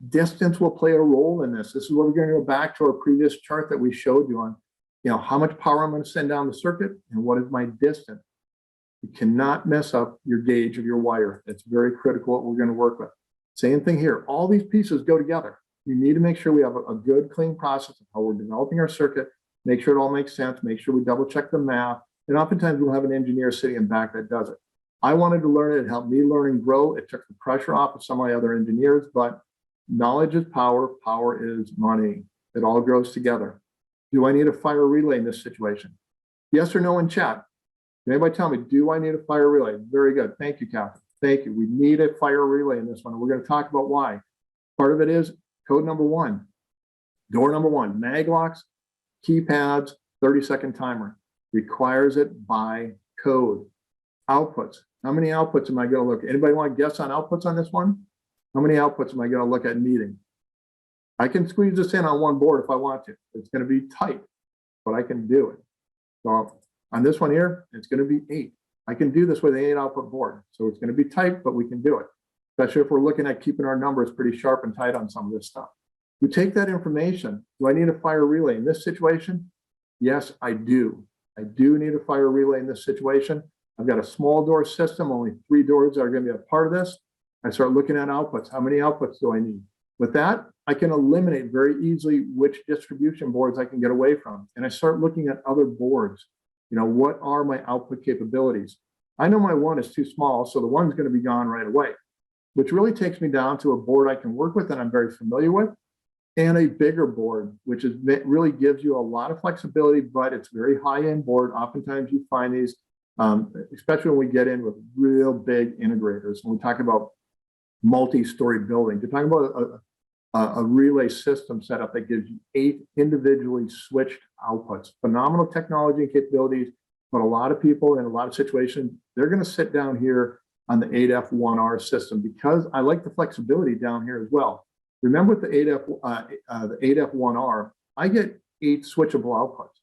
Distance will play a role in this. This is where we're going to go back to our previous chart that we showed you on, how much power I'm going to send down the circuit and what is my distance. You cannot mess up your gauge of your wire. It's very critical what we're going to work with. Same thing here. All these pieces go together. You need to make sure we have a good, clean process of how we're developing our circuit, make sure it all makes sense, make sure we double check the math. And oftentimes we'll have an engineer sitting in back that does it. I wanted to learn it. It helped me learn and grow. It took the pressure off of some of my other engineers, but knowledge is power. Power is money. It all grows together. Do I need a fire relay in this situation? Yes or no in chat? Can anybody tell me, do I need a fire relay? Very good. Thank you, Kathy. Thank you. We need a fire relay in this one. We're going to talk about why. Part of it is code number one, door number one, mag locks, keypads, 30-second timer. Requires it by code. Outputs. How many outputs am I going to look at? Anybody want to guess on outputs on this one? How many outputs am I going to look at needing? I can squeeze this in on one board if I want to. It's going to be tight, but I can do it. So on this one here, it's going to be 8. I can do this with an 8 output board. So it's going to be tight, but we can do it. Especially if we're looking at keeping our numbers pretty sharp and tight on some of this stuff. We take that information. Do I need a fire relay in this situation? Yes, I do. I do need a fire relay in this situation. I've got a small door system, only 3 doors are going to be a part of this. I start looking at outputs. How many outputs do I need? With that, I can eliminate very easily which distribution boards I can get away from. And I start looking at other boards. What are my output capabilities? I know my 1 is too small, so the 1's going to be gone right away, which really takes me down to a board I can work with and I'm very familiar with, and a bigger board, which really gives you a lot of flexibility, but it's a very high-end board. Oftentimes you find these, especially when we get in with real big integrators, when we talk about multi-story buildings. You're talking about a relay system setup that gives you 8 individually switched outputs. Phenomenal technology and capabilities, but a lot of people in a lot of situations, they're going to sit down here on the 8F1R system because I like the flexibility down here as well. Remember with the 8F1R, I get 8 switchable outputs,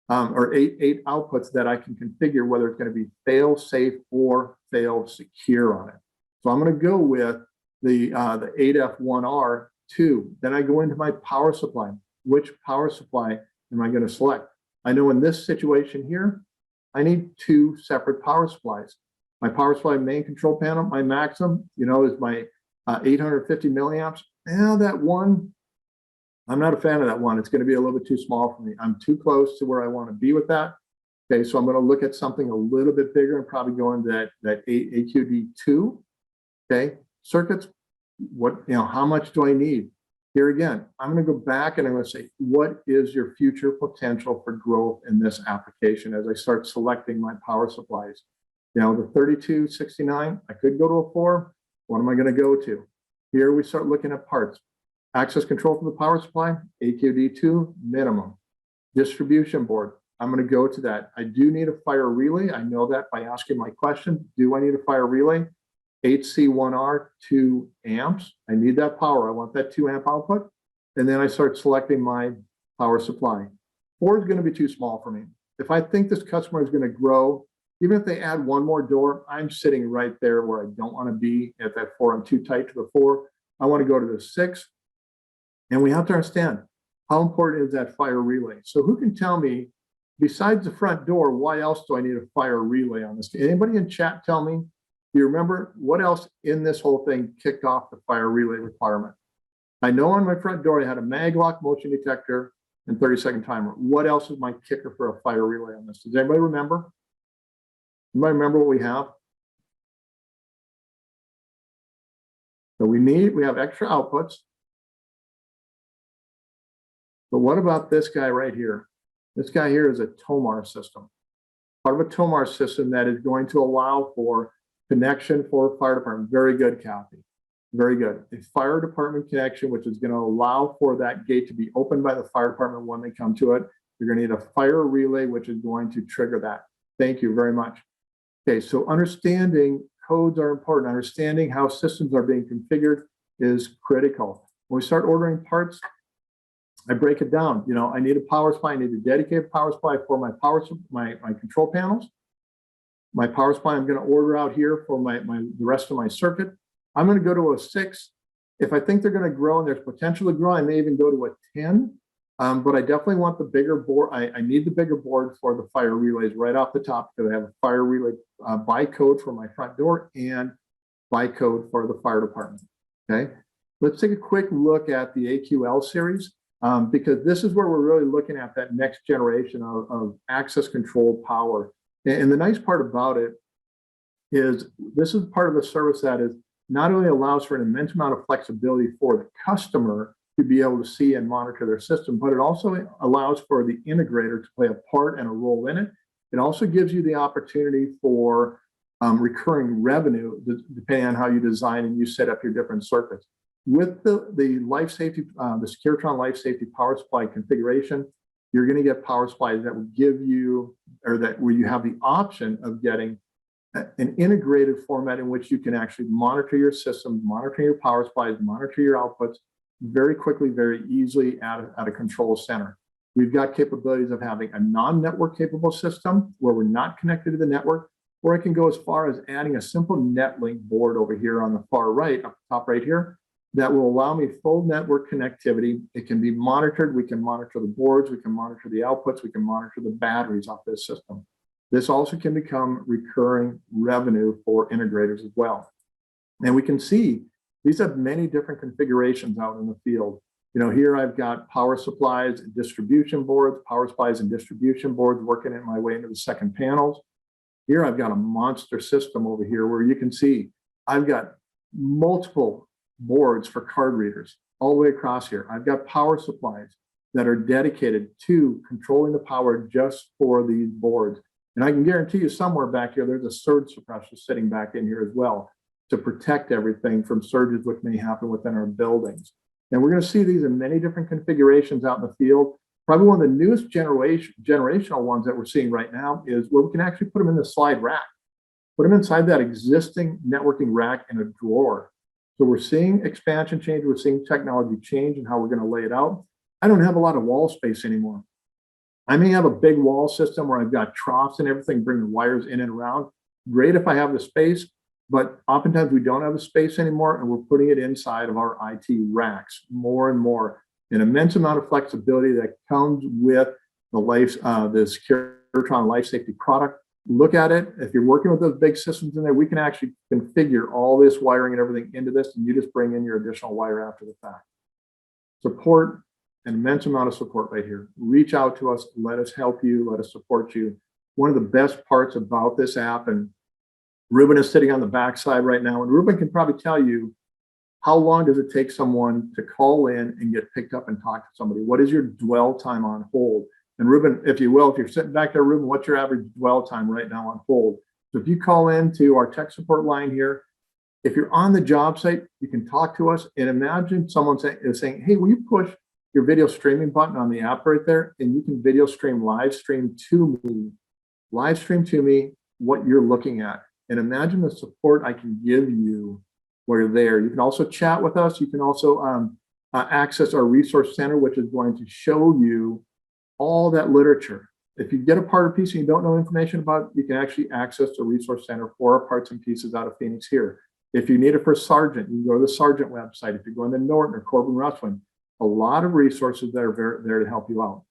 or eight outputs that I can configure whether it's going to be fail safe or fail secure on it. So I'm going to go with the 8F1R2. Then I go into my power supply. Which power supply am I going to select? I know in this situation here, I need 2 separate power supplies. My power supply main control panel, my maximum, is my 850 milliamps. Now that one, I'm not a fan of that one. It's going to be a little bit too small for me. I'm too close to where I want to be with that. Okay, so I'm going to look at something a little bit bigger and probably go into that AQD2. Okay, circuits. How much do I need? Here again, I'm going to go back and I'm going to say, what is your future potential for growth in this application as I start selecting my power supplies? The 3269, I could go to a 4. What am I going to go to? Here we start looking at parts. Access control for the power supply, AQD2 minimum. Distribution board, I'm going to go to that. I do need a fire relay. I know that by asking my question. Do I need a fire relay? HC1R, 2 amps. I need that power. I want that 2 amp output. And then I start selecting my power supply. 4 is going to be too small for me. If I think this customer is going to grow, even if they add 1 more door, I'm sitting right there where I don't want to be at that 4. I'm too tight to the 4. I want to go to the 6. And we have to understand how important is that fire relay. So who can tell me, besides the front door, why else do I need a fire relay on this? Anybody in chat tell me? Do you remember what else in this whole thing kicked off the fire relay requirement? I know on my front door I had a mag lock, motion detector, and 30-second timer. What else is my kicker for a fire relay on this? Does anybody remember? Anybody remember what we have? So we have extra outputs. But what about this guy right here? This guy here is a TOMAR system. Part of a TOMAR system that is going to allow for connection for fire department. Very good, Kathy. Very good. A fire department connection, which is going to allow for that gate to be opened by the fire department when they come to it. You're going to need a fire relay, which is going to trigger that. Thank you very much. Okay, so understanding codes are important. Understanding how systems are being configured is critical. When we start ordering parts, I break it down. I need a power supply. I need a dedicated power supply for my my control panels. My power supply I'm going to order out here for the rest of my circuit. I'm going to go to a 6 If I think they're going to grow and there's potential to grow, I may even go to a 10. But I definitely want the bigger board. I need the bigger board for the fire relays right off the top, because I have a fire relay by code for my front door and by code for the fire department. Okay, let's take a quick look at the Aql series, because this is where we're really looking at that next generation of access control power. And the nice part about it is this is part of the service that is not only allows for an immense amount of flexibility for the customer to be able to see and monitor their system, but it also allows for the integrator to play a part and a role in it. It also gives you the opportunity for recurring revenue, depending on how you design and you set up your different circuits. With the life safety, the Securitron life safety power supply configuration, you're going to get power supplies that will give you, or that where you have the option of getting an integrated format in which you can actually monitor your system, monitor your power supplies, monitor your outputs very quickly, very easily at a control center. We've got capabilities of having a non-network capable system where we're not connected to the network, or I can go as far as adding a simple NetLink board over here on the far right, up top right here, that will allow me full network connectivity. It can be monitored. We can monitor the boards, we can monitor the outputs, we can monitor the batteries off this system. This also can become recurring revenue for integrators as well. And we can see these have many different configurations out in the field. You know, here I've got power supplies and distribution boards, power supplies and distribution boards working in my way into the second panels. Here I've got a monster system over here where you can see I've got multiple boards for card readers all the way across here. I've got power supplies that are dedicated to controlling the power just for these boards. And I can guarantee you somewhere back here, there's a surge suppressor sitting back in here as well to protect everything from surges which may happen within our buildings. And we're going to see these in many different configurations out in the field. Probably one of the newest generational ones that we're seeing right now is where we can actually put them in the slide rack, put them inside that existing networking rack in a drawer. So we're seeing expansion change, we're seeing technology change and how we're going to lay it out. I don't have a lot of wall space anymore. I may have a big wall system where I've got troughs and everything, bringing wires in and around. Great if I have the space, but oftentimes we don't have the space anymore, and we're putting it inside of our IT racks more and more. An immense amount of flexibility that comes with the Securitron life safety product. Look at it. If you're working with those big systems in there, we can actually configure all this wiring and everything into this, and you just bring in your additional wire after the fact. Support, an immense amount of support right here. Reach out to us, let us help you, let us support you. One of the best parts about this app, and Ruben is sitting on the backside right now, and Ruben can probably tell you how long does it take someone to call in and get picked up and talk to somebody? What is your dwell time on hold? And Ruben, if you will, if you're sitting back there, Ruben, what's your average dwell time right now on hold? So if you call into our tech support line here, if you're on the job site, you can talk to us, and imagine someone saying, hey, will you push your video streaming button on the app right there, and you can video stream, live stream to me what you're looking at. And imagine the support I can give you while you're there. You can also chat with us. You can also access our resource center, which is going to show you all that literature. If you get a part or piece and you don't know information about it, you can actually access the resource center for our parts and pieces out of Phoenix here. If you need it for Sargent, you can go to the Sargent website. If you're going to Norton or Corbin Russwin, a lot of resources that are there to help you out.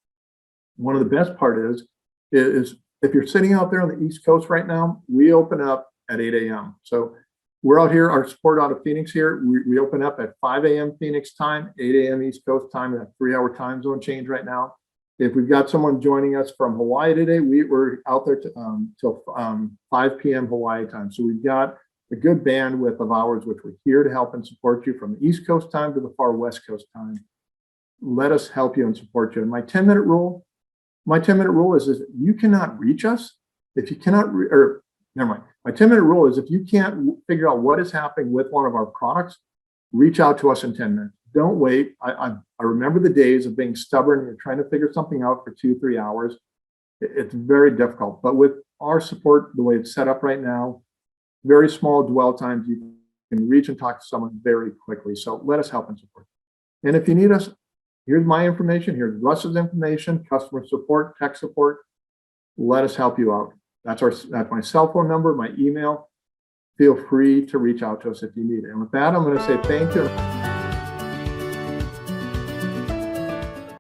One of the best part is if you're sitting out there on the East Coast right now, we open up at 8 a.m. So we're out here, our support out of Phoenix here, we open up at 5 a.m. Phoenix time, 8 a.m. East Coast time, that 3-hour time zone change right now. If we've got someone joining us from Hawaii today, we're out there till 5 p.m. Hawaii time. So we've got a good bandwidth of hours, which we're here to help and support you from the East Coast time to the far West Coast time. Let us help you and support you. And my 10-minute rule is you cannot reach us if you cannot, never mind. My 10-minute rule is if you can't figure out what is happening with one of our products, reach out to us in 10 minutes. Don't wait. I remember the days of being stubborn and you're trying to figure something out for 2-3 hours. It's very difficult. But with our support, the way it's set up right now, very small dwell times, you can reach and talk to someone very quickly. So let us help and support. And if you need us, here's my information. Here's Russ's information, customer support, tech support. Let us help you out. That's my cell phone number, my email. Feel free to reach out to us if you need it. And with that, I'm going to say thank you.